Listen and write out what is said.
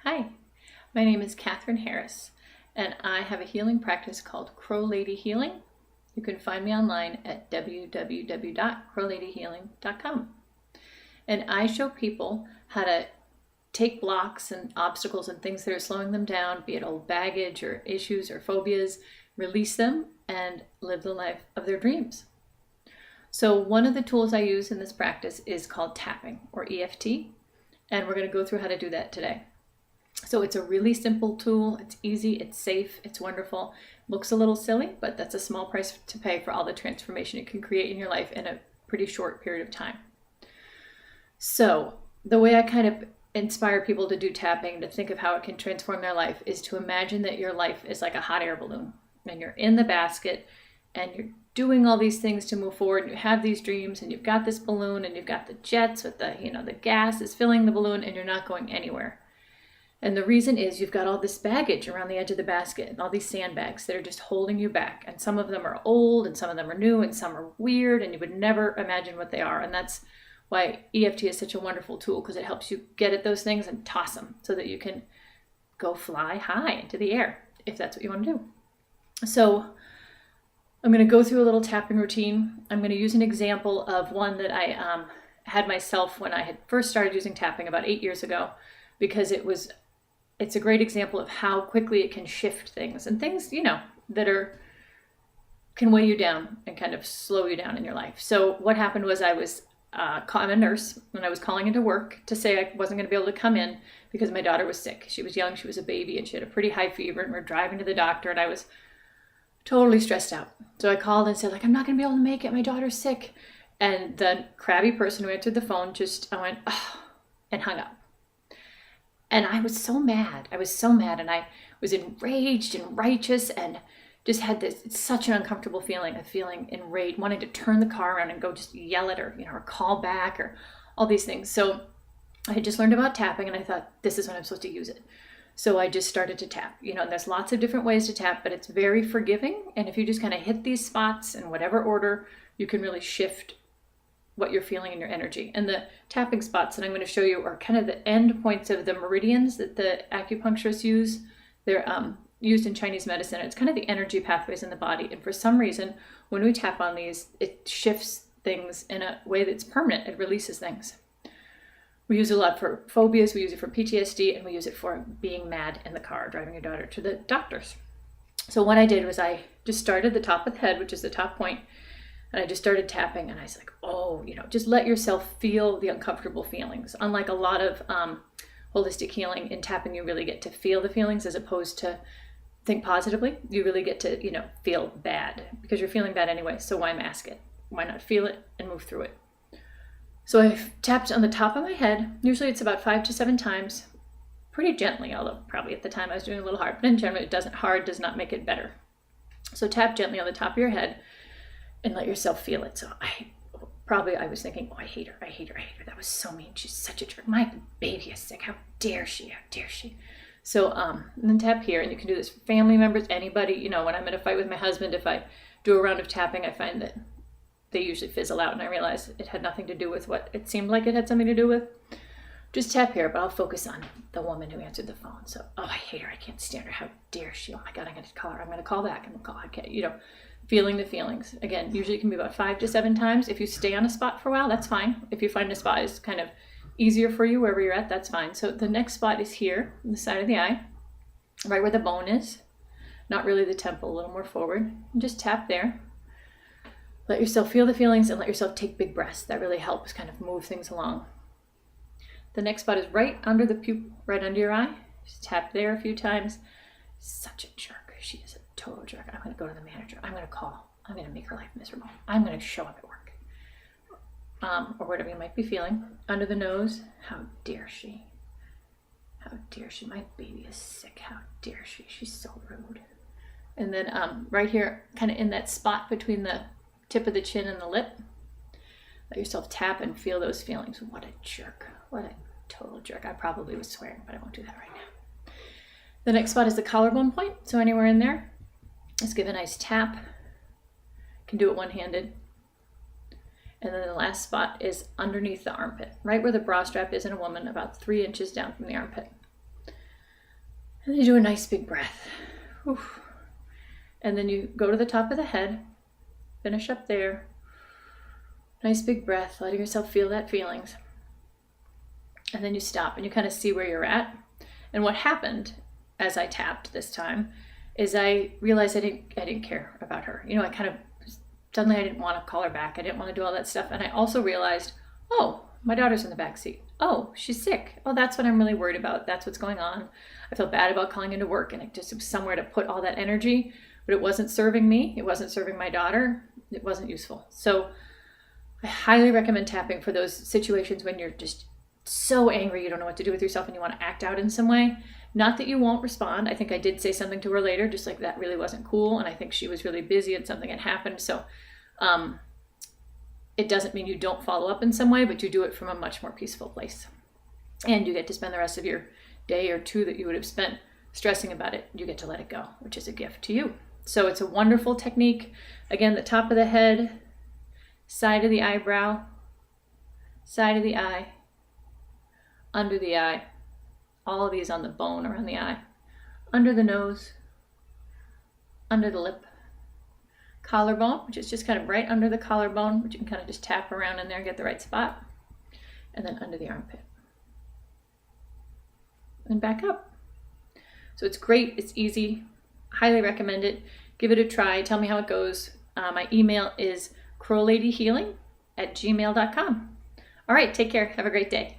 Hi, my name is Catherine Harris, and I have a healing practice called Crow Lady Healing. You can find me online at www.crowladyhealing.com. And I show people how to take blocks and obstacles and things that are slowing them down, be it old baggage or issues or phobias, release them and live the life of their dreams. So one of the tools I use in this practice is called tapping, or EFT, and we're going to go through how to do that today. So it's a really simple tool. It's easy, it's safe, it's wonderful. Looks a little silly, but that's a small price to pay for all the transformation it can create in your life in a pretty short period of time. So the way I kind of inspire people to do tapping, to think of how it can transform their life, is to imagine that your life is like a hot air balloon and you're in the basket and you're doing all these things to move forward, and you have these dreams, and you've got this balloon, and you've got the jets with the gas is filling the balloon, and you're not going anywhere. And the reason is you've got all this baggage around the edge of the basket and all these sandbags that are just holding you back. And some of them are old and some of them are new and some are weird and you would never imagine what they are. And that's why EFT is such a wonderful tool, because it helps you get at those things and toss them so that you can go fly high into the air if that's what you want to do. So I'm going to go through a little tapping routine. I'm going to use an example of one that I had myself when I had first started using tapping about 8 years ago, because it's a great example of how quickly it can shift things and things, that can weigh you down and kind of slow you down in your life. So what happened was I'm a nurse, and I was calling into work to say I wasn't going to be able to come in because my daughter was sick. She was young, she was a baby, and she had a pretty high fever, and we're driving to the doctor, and I was totally stressed out. So I called and said, I'm not going to be able to make it. My daughter's sick. And the crabby person who answered the phone I went, oh, and hung up. And I was so mad. And I was enraged and righteous and just had it's such an uncomfortable feeling of feeling enraged, wanting to turn the car around and go just yell at her, or call back or all these things. So I had just learned about tapping, and I thought, this is when I'm supposed to use it. So I just started to tap, and there's lots of different ways to tap, but it's very forgiving. And if you just kind of hit these spots in whatever order, you can really shift what you're feeling in your energy. And the tapping spots that I'm going to show you are kind of the end points of the meridians that the acupuncturists use. They're used in Chinese medicine. It's kind of the energy pathways in the body. And for some reason, when we tap on these, it shifts things in a way that's permanent. It releases things. We use it a lot for phobias, we use it for PTSD, and we use it for being mad in the car, driving your daughter to the doctors. So what I did was I just started the top of the head, which is the top point, and I just started tapping, and I was like, just let yourself feel the uncomfortable feelings. Unlike a lot of holistic healing, in tapping you really get to feel the feelings as opposed to think positively. You really get to, feel bad, because you're feeling bad anyway, so why mask it? Why not feel it and move through it? So I tapped on the top of my head. Usually it's about 5 to 7 times, pretty gently, although probably at the time I was doing a little hard, but in general, hard does not make it better. So tap gently on the top of your head and let yourself feel it. So I was thinking, I hate her. That was so mean. She's such a jerk. My baby is sick. How dare she? So and then tap here, and you can do this for family members, anybody. When I'm in a fight with my husband, if I do a round of tapping, I find that they usually fizzle out, and I realize it had nothing to do with what it seemed like it had something to do with. Just tap here, but I'll focus on the woman who answered the phone. So, I hate her. I can't stand her. How dare she? Oh my God, I'm going to call her. I'm going to call back. Feeling the feelings. Again, usually it can be about 5 to 7 times. If you stay on a spot for a while, that's fine. If you find a spot is kind of easier for you wherever you're at, that's fine. So the next spot is here, on the side of the eye, right where the bone is. Not really the temple, a little more forward. And just tap there. Let yourself feel the feelings and let yourself take big breaths. That really helps kind of move things along. The next spot is right under the pupil, right under your eye. Just tap there a few times. Such a jerk. She is a total jerk. I'm going to go to the manager. I'm going to call. I'm going to make her life miserable. I'm going to show up at work. Or whatever you might be feeling. Under the nose. How dare she? How dare she? My baby is sick. How dare she? She's so rude. And then right here, kind of in that spot between the tip of the chin and the lip, let yourself tap and feel those feelings. What a jerk. What a total jerk. I probably was swearing, but I won't do that right now. The next spot is the collarbone point. So anywhere in there, just give a nice tap. You can do it one-handed. And then the last spot is underneath the armpit, right where the bra strap is in a woman, about 3 inches down from the armpit. And then you do a nice big breath. Whew. And then you go to the top of the head, finish up there. Nice big breath, letting yourself feel that feelings. And then you stop and you kind of see where you're at. And what happened as I tapped this time is I realized I didn't care about her. I kind of suddenly I didn't want to call her back. I didn't want to do all that stuff. And I also realized, oh, my daughter's in the back seat. Oh, she's sick. Oh, that's what I'm really worried about. That's what's going on. I feel bad about calling into work, and it just was somewhere to put all that energy, but it wasn't serving me. It wasn't serving my daughter. It wasn't useful. So I highly recommend tapping for those situations when you're just so angry you don't know what to do with yourself and you want to act out in some way. Not that you won't respond. I think I did say something to her later, just like that really wasn't cool, and I think she was really busy and something had happened. So it doesn't mean you don't follow up in some way, but you do it from a much more peaceful place. And you get to spend the rest of your day or two that you would have spent stressing about it. You get to let it go, which is a gift to you. So it's a wonderful technique. Again, the top of the head, side of the eyebrow, side of the eye, under the eye, all of these on the bone around the eye, under the nose, under the lip, collarbone, which is just kind of right under the collarbone, which you can kind of just tap around in there and get the right spot, and then under the armpit. And back up. So it's great, it's easy, highly recommend it. Give it a try, tell me how it goes. My email is crowladyhealing@gmail.com. All right, take care, have a great day.